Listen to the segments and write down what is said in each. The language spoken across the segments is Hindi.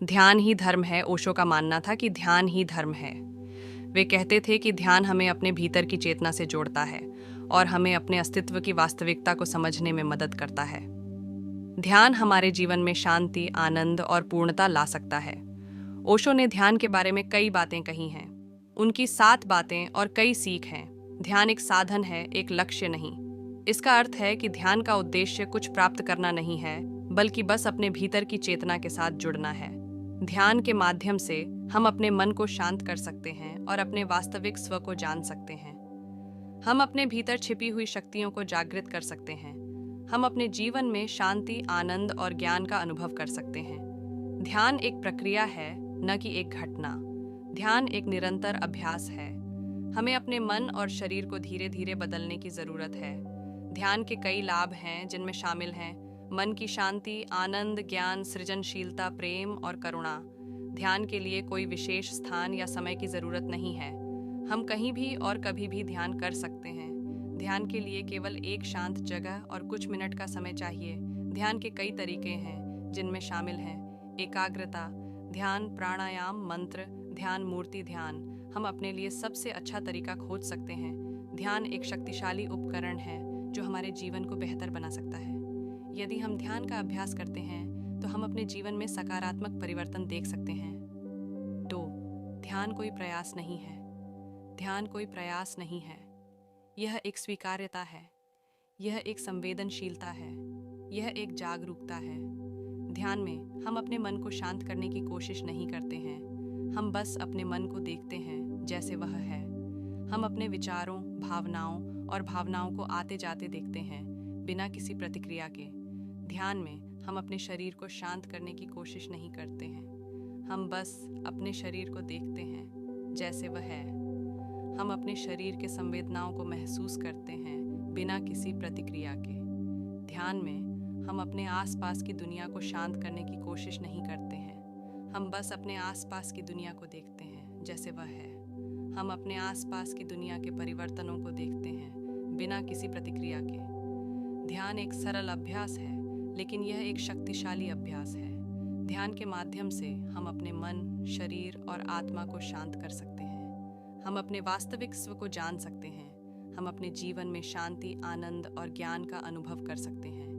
ध्यान ही धर्म है, ओशो का मानना था कि ध्यान ही धर्म है। वे कहते थे कि ध्यान हमें अपने भीतर की चेतना से जोड़ता है और हमें अपने अस्तित्व की वास्तविकता को समझने में मदद करता है। ध्यान हमारे जीवन में शांति, आनंद और पूर्णता ला सकता है। ओशो ने ध्यान के बारे में कई बातें कही हैं। उनकी 7 बातें और कई सीख हैं। ध्यान एक साधन है, एक लक्ष्य नहीं। इसका अर्थ है कि ध्यान का उद्देश्य कुछ प्राप्त करना नहीं है, बल्कि बस अपने भीतर की चेतना के साथ जुड़ना है। ध्यान के माध्यम से हम अपने मन को शांत कर सकते हैं और अपने वास्तविक स्व को जान सकते हैं। हम अपने भीतर छिपी हुई शक्तियों को जागृत कर सकते हैं। हम अपने जीवन में शांति, आनंद और ज्ञान का अनुभव कर सकते हैं। ध्यान एक प्रक्रिया है, न कि एक घटना। ध्यान एक निरंतर अभ्यास है। हमें अपने मन और शरीर को धीरे धीरे बदलने की जरूरत है। ध्यान के कई लाभ हैं, जिनमें शामिल हैं मन की शांति, आनंद, ज्ञान, सृजनशीलता, प्रेम और करुणा। ध्यान के लिए कोई विशेष स्थान या समय की जरूरत नहीं है। हम कहीं भी और कभी भी ध्यान कर सकते हैं। ध्यान के लिए केवल एक शांत जगह और कुछ मिनट का समय चाहिए। ध्यान के कई तरीके हैं, जिनमें शामिल हैं एकाग्रता ध्यान, प्राणायाम, मंत्र ध्यान, मूर्ति ध्यान। हम अपने लिए सबसे अच्छा तरीका खोज सकते हैं। ध्यान एक शक्तिशाली उपकरण है जो हमारे जीवन को बेहतर बना सकता है। यदि हम ध्यान का अभ्यास करते हैं तो हम अपने जीवन में सकारात्मक परिवर्तन देख सकते हैं। 2. ध्यान कोई प्रयास नहीं है। ध्यान कोई प्रयास नहीं है। यह एक स्वीकार्यता है। यह एक संवेदनशीलता है। यह एक जागरूकता है। ध्यान में हम अपने मन को शांत करने की कोशिश नहीं करते हैं। हम बस अपने मन को देखते हैं जैसे वह है। हम अपने विचारों, भावनाओं को आते जाते देखते हैं, बिना किसी प्रतिक्रिया के। ध्यान में हम अपने शरीर को शांत करने की कोशिश नहीं करते हैं। हम बस अपने शरीर को देखते हैं जैसे वह है। हम अपने शरीर के संवेदनाओं को महसूस करते हैं, बिना किसी प्रतिक्रिया के। ध्यान में हम अपने आसपास की दुनिया को शांत करने की कोशिश नहीं करते हैं। हम बस अपने आसपास की दुनिया को देखते हैं जैसे वह है। हम अपने आसपास की दुनिया के परिवर्तनों को देखते हैं, बिना किसी प्रतिक्रिया के। ध्यान एक सरल अभ्यास है, लेकिन यह एक शक्तिशाली अभ्यास है। ध्यान के माध्यम से हम अपने मन, शरीर और आत्मा को शांत कर सकते हैं। हम अपने वास्तविक स्व को जान सकते हैं। हम अपने जीवन में शांति, आनंद और ज्ञान का अनुभव कर सकते हैं।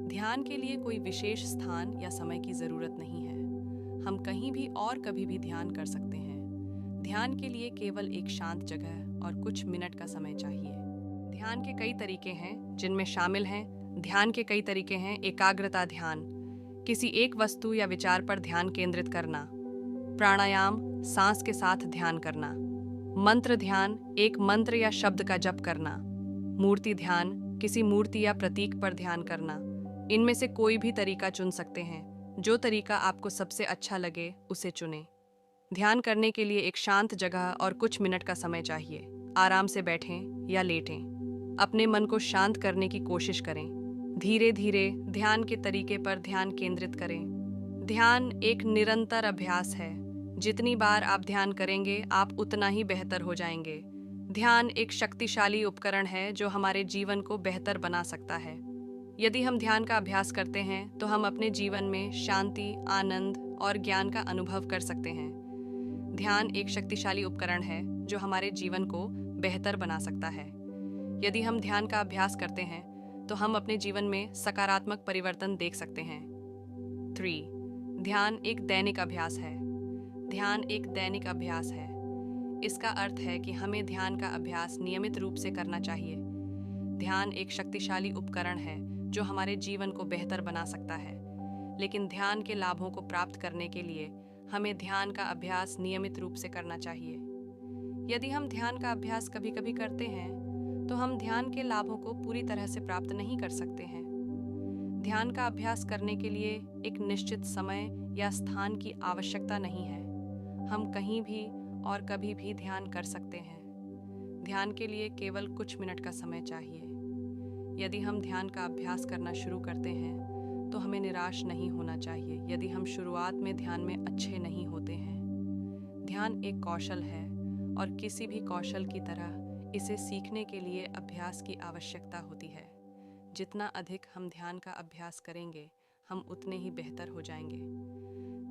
ध्यान के लिए कोई विशेष स्थान या समय की जरूरत नहीं है। हम कहीं भी और कभी भी ध्यान कर सकते हैं। ध्यान के लिए केवल एक शांत जगह और कुछ मिनट का समय चाहिए। ध्यान के कई तरीके हैं, जिनमें शामिल हैं एकाग्रता ध्यान, किसी एक वस्तु या विचार पर ध्यान केंद्रित करना। प्राणायाम, सांस के साथ ध्यान करना। मंत्र ध्यान, एक मंत्र या शब्द का जप करना। मूर्ति ध्यान, किसी मूर्ति या प्रतीक पर ध्यान करना। इनमें से कोई भी तरीका चुन सकते हैं। जो तरीका आपको सबसे अच्छा लगे, उसे चुनें। ध्यान करने के लिए एक शांत जगह और कुछ मिनट का समय चाहिए। आराम से बैठें या लेटें। अपने मन को शांत करने की कोशिश करें। धीरे धीरे ध्यान के तरीके पर ध्यान केंद्रित करें। ध्यान एक निरंतर अभ्यास है। जितनी बार आप ध्यान करेंगे, आप उतना ही बेहतर हो जाएंगे। ध्यान एक शक्तिशाली उपकरण है जो हमारे जीवन को बेहतर बना सकता है। यदि हम ध्यान का अभ्यास करते हैं तो हम अपने जीवन में शांति, आनंद और ज्ञान का अनुभव कर सकते हैं। ध्यान एक शक्तिशाली उपकरण है जो हमारे जीवन को बेहतर बना सकता है। यदि हम ध्यान का अभ्यास करते हैं तो हम अपने जीवन में सकारात्मक परिवर्तन देख सकते हैं। 3. ध्यान एक दैनिक अभ्यास है। ध्यान एक दैनिक अभ्यास है। इसका अर्थ है कि हमें ध्यान का अभ्यास नियमित रूप से करना चाहिए। ध्यान एक शक्तिशाली उपकरण है जो हमारे जीवन को बेहतर बना सकता है, लेकिन ध्यान के लाभों को प्राप्त करने के लिए हमें ध्यान का अभ्यास नियमित रूप से करना चाहिए। यदि हम ध्यान का अभ्यास कभी-कभी करते हैं, तो हम ध्यान के लाभों को पूरी तरह से प्राप्त नहीं कर सकते हैं। ध्यान का अभ्यास करने के लिए एक निश्चित समय या स्थान की आवश्यकता नहीं है। हम कहीं भी और कभी भी ध्यान कर सकते हैं। ध्यान के लिए केवल कुछ मिनट का समय चाहिए। यदि हम ध्यान का अभ्यास करना शुरू करते हैं तो हमें निराश नहीं होना चाहिए यदि हम शुरुआत में ध्यान में अच्छे नहीं होते हैं। ध्यान एक कौशल है और किसी भी कौशल की तरह इसे सीखने के लिए अभ्यास की आवश्यकता होती है। जितना अधिक हम ध्यान का अभ्यास करेंगे, हम उतने ही बेहतर हो जाएंगे।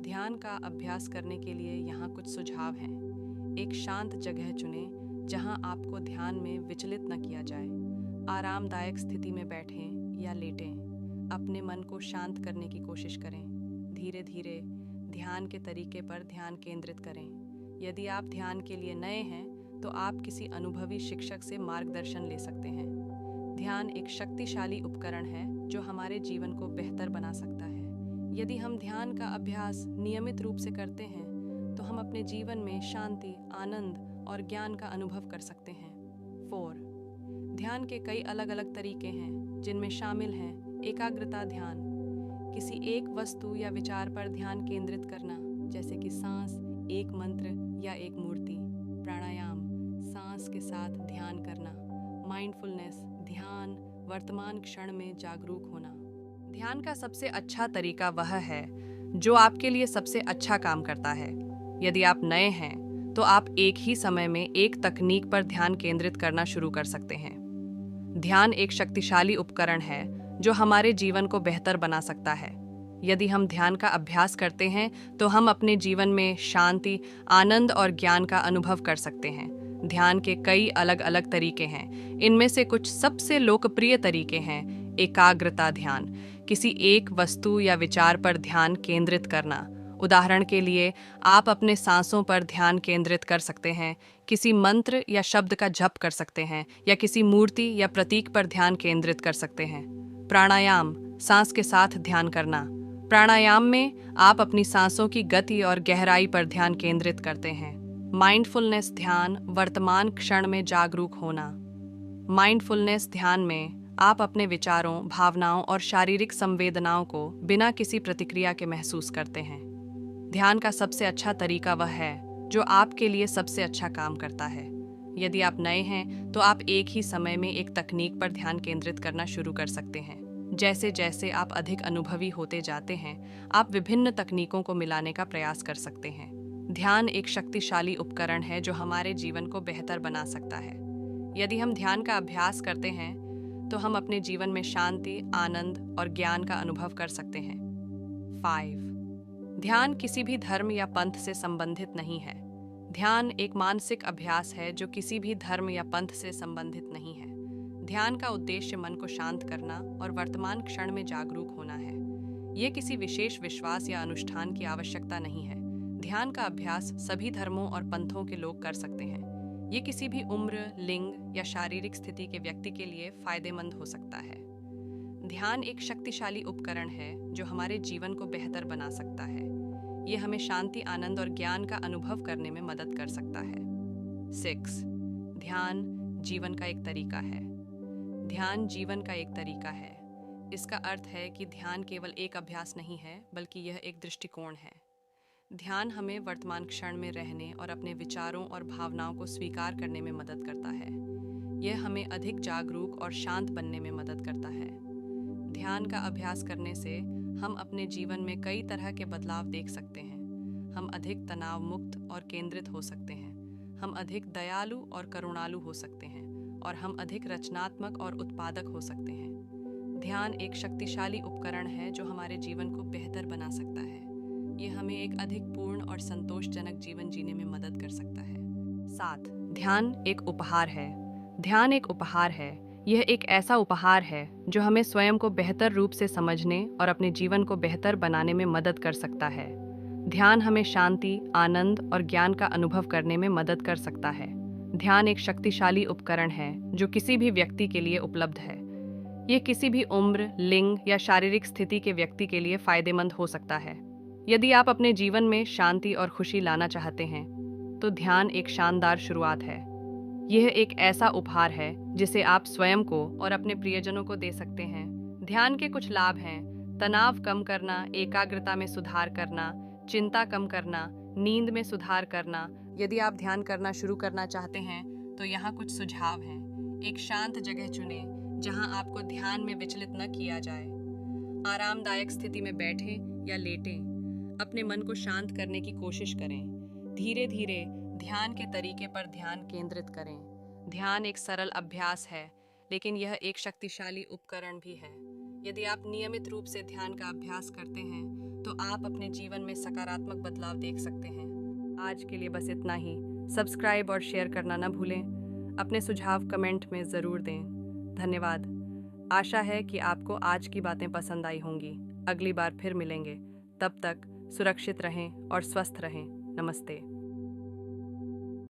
ध्यान का अभ्यास करने के लिए यहाँ कुछ सुझाव हैं। एक शांत जगह चुनें जहाँ आपको ध्यान में विचलित न किया जाए। आरामदायक स्थिति में बैठें या लेटें। अपने मन को शांत करने की कोशिश करें। धीरे धीरे ध्यान के तरीके पर ध्यान केंद्रित करें। यदि आप ध्यान के लिए नए हैं तो आप किसी अनुभवी शिक्षक से मार्गदर्शन ले सकते हैं। ध्यान एक शक्तिशाली उपकरण है जो हमारे जीवन को बेहतर बना सकता है। यदि हम ध्यान का अभ्यास नियमित रूप से करते हैं तो हम अपने जीवन में शांति, आनंद और ज्ञान का अनुभव कर सकते हैं। 4. ध्यान के कई अलग अलग तरीके हैं जिनमें शामिल हैं एकाग्रता ध्यान, किसी एक वस्तु या विचार पर ध्यान केंद्रित करना, जैसे कि सांस, एक मंत्र या एक मूर्ति। प्राणायाम, सांस के साथ ध्यान करना। माइंडफुलनेस, ध्यान, वर्तमान क्षण में जागरूक होना। ध्यान का सबसे अच्छा तरीका वह है जो आपके लिए सबसे अच्छा काम करता है। यदि आप नए हैं तो आप एक ही समय में एक तकनीक पर ध्यान केंद्रित करना शुरू कर सकते हैं। ध्यान एक शक्तिशाली उपकरण है जो हमारे जीवन को बेहतर बना सकता है। यदि हम ध्यान का अभ्यास करते हैं तो हम अपने जीवन में शांति, आनंद और ज्ञान का अनुभव कर सकते हैं। ध्यान के कई अलग अलग तरीके हैं। इनमें से कुछ सबसे लोकप्रिय तरीके हैं। एकाग्रता ध्यान, किसी एक वस्तु या विचार पर ध्यान केंद्रित करना। उदाहरण के लिए, आप अपने सांसों पर ध्यान केंद्रित कर सकते हैं, किसी मंत्र या शब्द का जप कर सकते हैं, या किसी मूर्ति या प्रतीक पर ध्यान केंद्रित कर सकते हैं। प्राणायाम, सांस के साथ ध्यान करना। प्राणायाम में आप अपनी सांसों की गति और गहराई पर ध्यान केंद्रित करते हैं। माइंडफुलनेस ध्यान, वर्तमान क्षण में जागरूक होना। माइंडफुलनेस ध्यान में आप अपने विचारों, भावनाओं और शारीरिक संवेदनाओं को बिना किसी प्रतिक्रिया के महसूस करते हैं। ध्यान का सबसे अच्छा तरीका वह है जो आपके लिए सबसे अच्छा काम करता है। यदि आप नए हैं तो आप एक ही समय में एक तकनीक पर ध्यान केंद्रित करना शुरू कर सकते हैं। जैसे जैसे आप अधिक अनुभवी होते जाते हैं, आप विभिन्न तकनीकों को मिलाने का प्रयास कर सकते हैं। ध्यान एक शक्तिशाली उपकरण है जो हमारे जीवन को बेहतर बना सकता है। यदि हम ध्यान का अभ्यास करते हैं तो हम अपने जीवन में शांति, आनंद और ज्ञान का अनुभव कर सकते हैं। 5. ध्यान किसी भी धर्म या पंथ से संबंधित नहीं है। ध्यान एक मानसिक अभ्यास है जो किसी भी धर्म या पंथ से संबंधित नहीं है। ध्यान का उद्देश्य मन को शांत करना और वर्तमान क्षण में जागरूक होना है। ये किसी विशेष विश्वास या अनुष्ठान की आवश्यकता नहीं है। ध्यान का अभ्यास सभी धर्मों और पंथों के लोग कर सकते हैं। ये किसी भी उम्र, लिंग या शारीरिक स्थिति के व्यक्ति के लिए फायदेमंद हो सकता है। ध्यान एक शक्तिशाली उपकरण है जो हमारे जीवन को बेहतर बना सकता है। ये हमें शांति, आनंद और ज्ञान का अनुभव करने में मदद कर सकता है। 6. ध्यान जीवन का एक तरीका है। ध्यान जीवन का एक तरीका है। इसका अर्थ है कि ध्यान केवल एक अभ्यास नहीं है, बल्कि यह एक दृष्टिकोण है। ध्यान हमें वर्तमान क्षण में रहने और अपने विचारों और भावनाओं को स्वीकार करने में मदद करता है। यह हमें अधिक जागरूक और शांत बनने में मदद करता है। ध्यान का अभ्यास करने से हम अपने जीवन में कई तरह के बदलाव देख सकते हैं। हम अधिक तनाव मुक्त और केंद्रित हो सकते हैं। हम अधिक दयालु और करुणालु हो सकते हैं, और हम अधिक रचनात्मक और उत्पादक हो सकते हैं। ध्यान एक शक्तिशाली उपकरण है जो हमारे जीवन को बेहतर बना सकता है। यह हमें एक अधिक पूर्ण और संतोषजनक जीवन जीने में मदद कर सकता है। 7. ध्यान एक उपहार है। ध्यान एक उपहार है। यह एक ऐसा उपहार है जो हमें स्वयं को बेहतर रूप से समझने और अपने जीवन को बेहतर बनाने में मदद कर सकता है। ध्यान हमें शांति, आनंद और ज्ञान का अनुभव करने में मदद कर सकता है। ध्यान एक शक्तिशाली उपकरण है जो किसी भी व्यक्ति के लिए उपलब्ध है। यह किसी भी उम्र, लिंग या शारीरिक स्थिति के व्यक्ति के लिए फायदेमंद हो सकता है। यदि आप अपने जीवन में शांति और खुशी लाना चाहते हैं तो ध्यान एक शानदार शुरुआत है। यह एक ऐसा उपहार है जिसे आप स्वयं को और अपने प्रियजनों को दे सकते हैं। ध्यान के कुछ लाभ हैं: तनाव कम करना, एकाग्रता में सुधार करना, चिंता कम करना, नींद में सुधार करना। यदि आप ध्यान करना शुरू करना चाहते हैं तो यहाँ कुछ सुझाव हैं। एक शांत जगह चुनें जहाँ आपको ध्यान में विचलित न किया जाए। आरामदायक स्थिति में बैठें या लेटें। अपने मन को शांत करने की कोशिश करें। धीरे धीरे ध्यान के तरीके पर ध्यान केंद्रित करें। ध्यान एक सरल अभ्यास है, लेकिन यह एक शक्तिशाली उपकरण भी है। यदि आप नियमित रूप से ध्यान का अभ्यास करते हैं तो आप अपने जीवन में सकारात्मक बदलाव देख सकते हैं। आज के लिए बस इतना ही। सब्सक्राइब और शेयर करना ना भूलें। अपने सुझाव कमेंट में ज़रूर दें। धन्यवाद। आशा है कि आपको आज की बातें पसंद आई होंगी। अगली बार फिर मिलेंगे। तब तक सुरक्षित रहें और स्वस्थ रहें। नमस्ते।